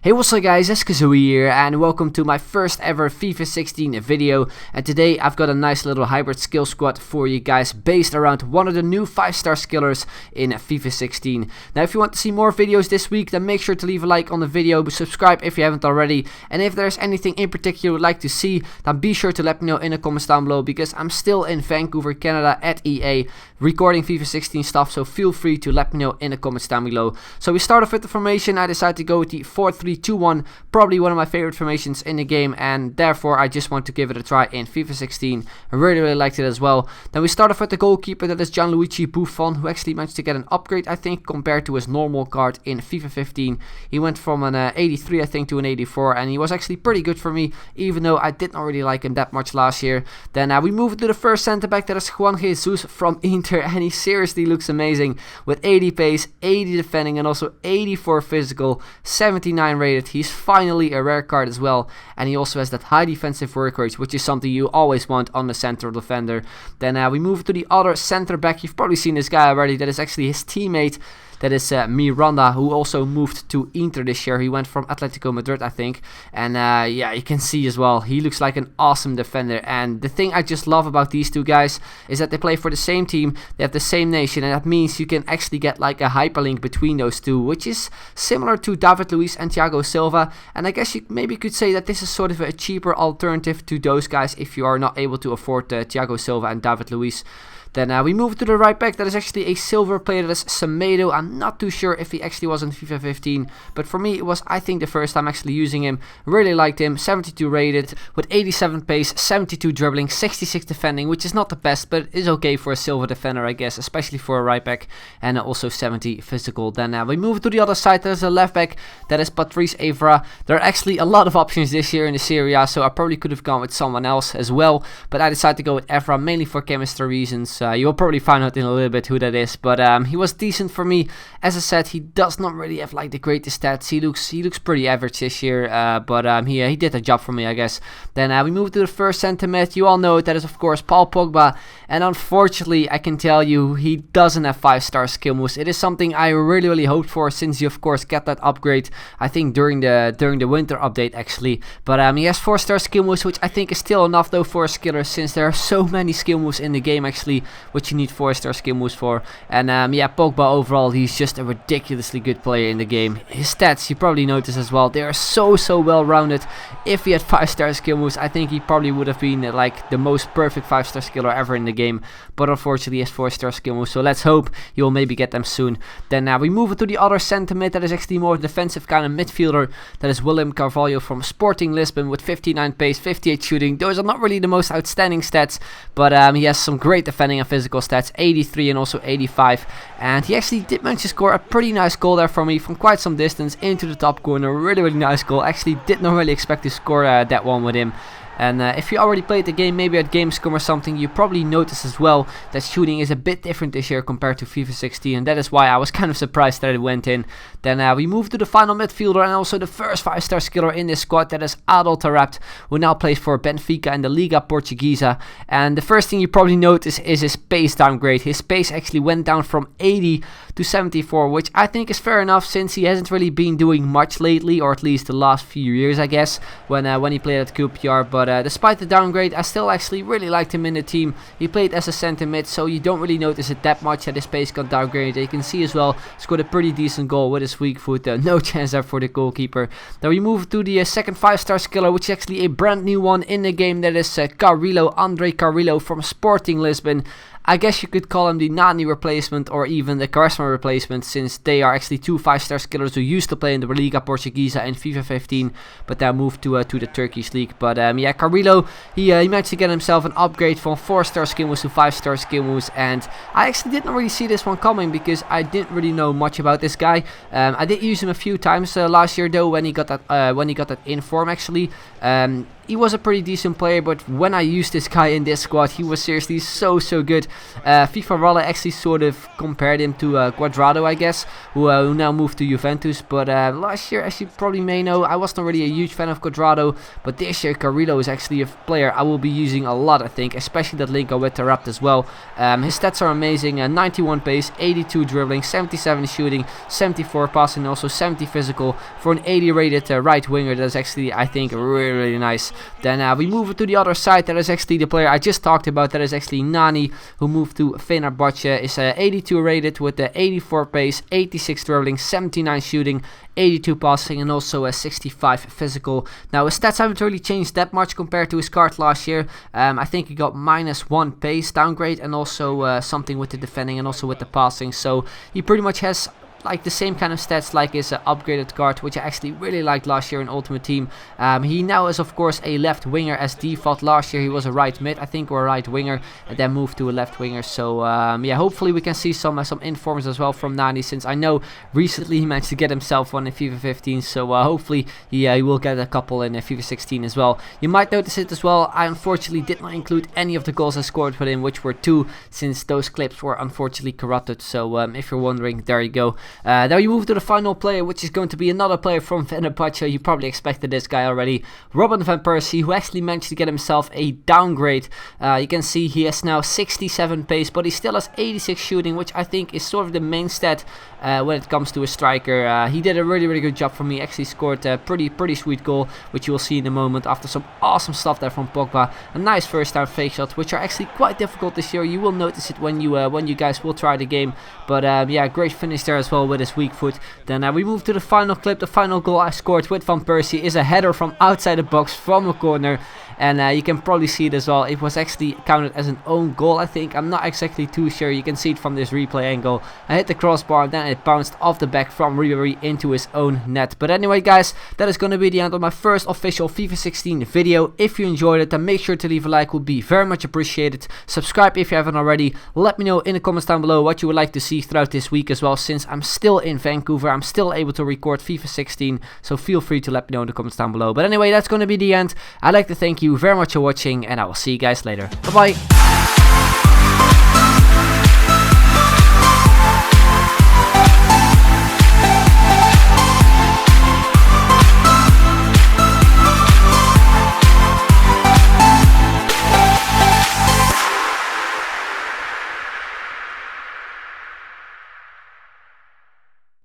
Hey, what's up guys, it's Kazooie here and welcome to my first ever FIFA 16 video. And today I've got a nice little hybrid skill squad for you guys based around one of the new 5-star skillers in FIFA 16. Now if you want to see more videos this week, then make sure to leave a like on the video, subscribe if you haven't already. And if there's anything in particular you would like to see, then be sure to let me know in the comments down below, because I'm still in Vancouver, Canada at EA recording FIFA 16 stuff, so feel free to let me know in the comments down below. So we start off with the formation. I decided to go with the 4-3-2-1, probably one of my favorite formations in the game, and therefore I just want to give it a try in FIFA 16. I really liked it as well. Then we start off with the goalkeeper, that is Gianluigi Buffon, who actually managed to get an upgrade, I think, compared to his normal card in FIFA 15. He went from an 83 I think to an 84, and he was actually pretty good for me, even though I did not really like him that much last year. Then we move to the first centre back, that is Juan Jesus from Inter, and he seriously looks amazing with 80 pace, 80 defending, and also 84 physical, 79 rated. He's finally a rare card as well, and he also has that high defensive work rate, which is something you always want on the central defender. Then we move to the other centre back. You've probably seen this guy already. That is actually his teammate. That is Miranda, who also moved to Inter this year. He went from Atletico Madrid, I think. And yeah, you can see as well, he looks like an awesome defender. And the thing I just love about these two guys is that they play for the same team. They have the same nation, and that means you can actually get like a hyperlink between those two, which is similar to David Luiz and Thiago Silva. And I guess you maybe could say that this is sort of a cheaper alternative to those guys if you are not able to afford Thiago Silva and David Luiz. Then we move to the right back. That is actually a silver player. That is Semedo. I'm not too sure if he actually was in FIFA 15, but for me it was, I think, the first time actually using him. Really liked him. 72 rated with 87 pace, 72 dribbling, 66 defending, which is not the best, but is okay for a silver defender, I guess, especially for a right back, and also 70 physical. Then we move to the other side. There's a left back. That is Patrice Evra. There are actually a lot of options this year in the Serie A, so I probably could have gone with someone else as well, but I decided to go with Evra mainly for chemistry reasons. You'll probably find out in a little bit who that is, but he was decent for me. As I said, he does not really have like the greatest stats. He looks pretty average this year, but he did a job for me, I guess. Then we move to the first centre mid. You all know it. That is of course Paul Pogba, and unfortunately I can tell you he doesn't have 5-star skill moves. It is something I really hoped for, since you of course get that upgrade, I think during the winter update actually. But he has 4-star skill moves, which I think is still enough though for a skiller, since there are so many skill moves in the game actually, which you need 4-star skill moves for. And yeah, Pogba overall, he's just a ridiculously good player in the game. His stats, you probably noticed as well, they are so well rounded. If he had 5-star skill moves, I think he probably would have been like the most perfect 5-star skiller ever in the game, but unfortunately he has 4-star skill moves, so let's hope he will maybe get them soon. Then we move to the other centre mid. That is actually more defensive kind of midfielder. That is William Carvalho from Sporting Lisbon with 59 pace, 58 shooting. Those are not really the most outstanding stats, but he has some great defending and physical stats, 83 and also 85, and he actually did manage to score a pretty nice goal there for me from quite some distance into the top corner. Really nice goal. Actually did not really expect to score that one with him. And if you already played the game, maybe at Gamescom or something, you probably noticed as well that shooting is a bit different this year compared to FIFA 16, and that is why I was kind of surprised that it went in. Then we move to the final midfielder and also the first 5-star skiller in this squad. That is Adel Taarabt, who now plays for Benfica in the Liga Portuguesa. And the first thing you probably notice is his pace downgrade. His pace actually went down from 80 to 74, which I think is fair enough, since he hasn't really been doing much lately, or at least the last few years, I guess, when he played at QPR. But despite the downgrade, I still actually really liked him in the team. He played as a centre mid, so you don't really notice it that much that his pace got downgraded. You can see as well, scored a pretty decent goal with his weak foot. No chance there for the goalkeeper. Then we move to the second 5-star skiller, which is actually a brand new one in the game. That is Andre Carrillo from Sporting Lisbon. I guess you could call him the Nani replacement, or even the Quaresma replacement, since they are actually two 5-star skillers who used to play in the Liga Portuguesa in FIFA 15, but then moved to the Turkish league. But yeah, Carrillo, he managed to get himself an upgrade from 4-star skill moves to 5-star skill moves, and I actually didn't really see this one coming, because I didn't really know much about this guy. I did use him a few times last year though, when he got that inform actually. he was a pretty decent player, but when I used this guy in this squad, he was seriously so good. FIFA Rolla actually sort of compared him to Cuadrado, I guess, who now moved to Juventus. But last year, as you probably may know, I was not really a huge fan of Cuadrado, but this year Carrillo is actually a player I will be using a lot, I think, especially that link with Taarabt as well. His stats are amazing: 91 pace, 82 dribbling, 77 shooting, 74 passing, also 70 physical for an 80 rated right winger. That's actually, I think, really nice. Then we move to the other side. That is actually the player I just talked about. That is actually Nani, who moved to Fenerbahce. Is 82 rated with the 84 pace, 86 dribbling, 79 shooting, 82 passing, and also a 65 physical. Now his stats haven't really changed that much compared to his card last year. I think he got -1 pace downgrade, and also something with the defending and also with the passing. So he pretty much has like the same kind of stats like his upgraded card, which I actually really liked last year in Ultimate Team. He now is of course a left winger as default. Last year he was a right mid, I think, or a right winger, and then moved to a left winger. So yeah, hopefully we can see some informs as well from Nani, since I know recently he managed to get himself one in FIFA 15. So hopefully he will get a couple in FIFA 16 as well. You might notice it as well, I unfortunately did not include any of the goals I scored with him, which were 2, since those clips were unfortunately corrupted. So if you're wondering, there you go. Now you move to the final player, which is going to be another player from Fenerbahce. You probably expected this guy already, Robin van Persie, who actually managed to get himself a downgrade. You can see he has now 67 pace, but he still has 86 shooting, which I think is sort of the main stat when it comes to a striker. He did a really good job for me. Actually scored a pretty sweet goal, which you will see in a moment, after some awesome stuff there from Pogba. A nice first time fake shots, which are actually quite difficult this year. You will notice it when you guys will try the game. But yeah, great finish there as well with his weak foot. Then we move to the final clip. The final goal I scored with Van Persie is a header from outside the box from a corner. And you can probably see it as well. It was actually counted as an own goal, I think. I'm not exactly too sure. You can see it from this replay angle. I hit the crossbar, and then it bounced off the back from Ribery into his own net. But anyway, guys, that is going to be the end of my first official FIFA 16 video. If you enjoyed it, then make sure to leave a like. Would be very much appreciated. Subscribe if you haven't already. Let me know in the comments down below what you would like to see throughout this week as well, since I'm still in Vancouver. I'm still able to record FIFA 16, so feel free to let me know in the comments down below. But anyway, that's going to be the end. I'd like to thank you very much for watching, and I will see you guys later. Bye bye.